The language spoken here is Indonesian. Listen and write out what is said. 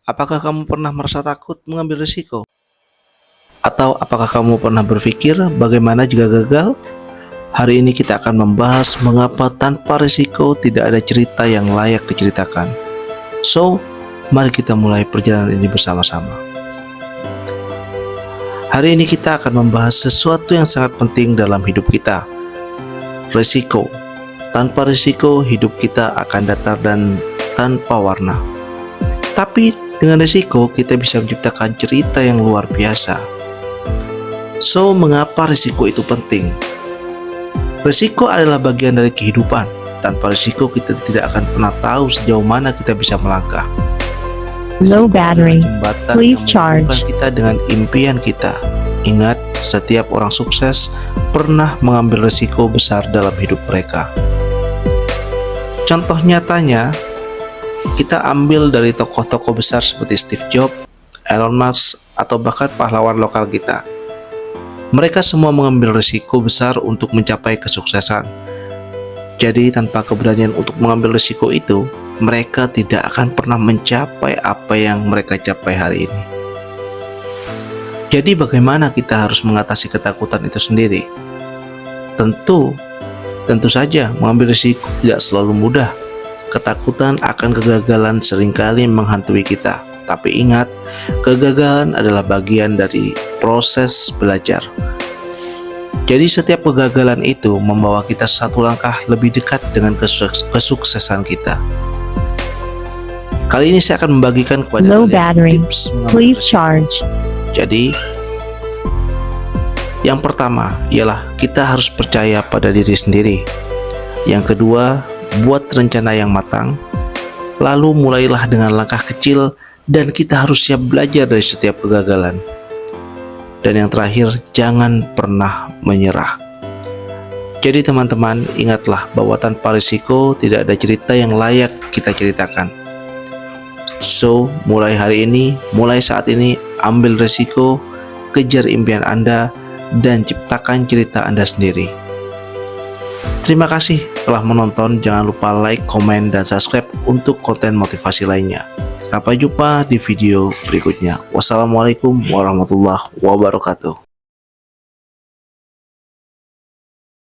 Apakah kamu pernah merasa takut mengambil risiko? Atau apakah kamu pernah berpikir bagaimana jika gagal? Hari ini kita akan membahas mengapa tanpa risiko tidak ada cerita yang layak diceritakan. So, mari kita mulai perjalanan ini bersama-sama. Hari ini kita akan membahas sesuatu yang sangat penting dalam hidup kita. Risiko. Tanpa risiko, hidup kita akan datar dan tanpa warna. Tapi dengan risiko, kita bisa menciptakan cerita yang luar biasa. So, mengapa risiko itu penting? Risiko adalah bagian dari kehidupan. Tanpa risiko, kita tidak akan pernah tahu sejauh mana kita bisa melangkah. Low battery. Jembatan Please yang charge. menghubungkan kita dengan impian kita. Ingat, setiap orang sukses pernah mengambil risiko besar dalam hidup mereka. Contoh nyatanya, kita ambil dari tokoh-tokoh besar seperti Steve Jobs, Elon Musk, atau bahkan pahlawan lokal kita. Mereka semua mengambil risiko besar untuk mencapai kesuksesan. Jadi tanpa keberanian untuk mengambil risiko itu, mereka tidak akan pernah mencapai apa yang mereka capai hari ini. Jadi bagaimana kita harus mengatasi ketakutan itu sendiri? Tentu saja mengambil risiko tidak selalu mudah. Ketakutan akan kegagalan seringkali menghantui kita. Tapi ingat, kegagalan adalah bagian dari proses belajar. Jadi setiap kegagalan itu membawa kita satu langkah lebih dekat dengan kesuksesan kita. Kali ini saya akan membagikan kepada Low kalian battery. tips mengambil Please risiko. charge. Jadi, yang pertama ialah kita harus percaya pada diri sendiri. Yang kedua, buat rencana yang matang. Lalu mulailah dengan langkah kecil dan kita harus siap belajar dari setiap kegagalan. Dan yang terakhir, jangan pernah menyerah. Jadi teman-teman, ingatlah bahwa tanpa risiko tidak ada cerita yang layak kita ceritakan. So, mulai hari ini, mulai saat ini, ambil risiko, kejar impian Anda, dan ciptakan cerita Anda sendiri. Terima kasih telah menonton. Jangan lupa like, komen, dan subscribe untuk konten motivasi lainnya. Sampai jumpa di video berikutnya. Wassalamualaikum warahmatullahi wabarakatuh.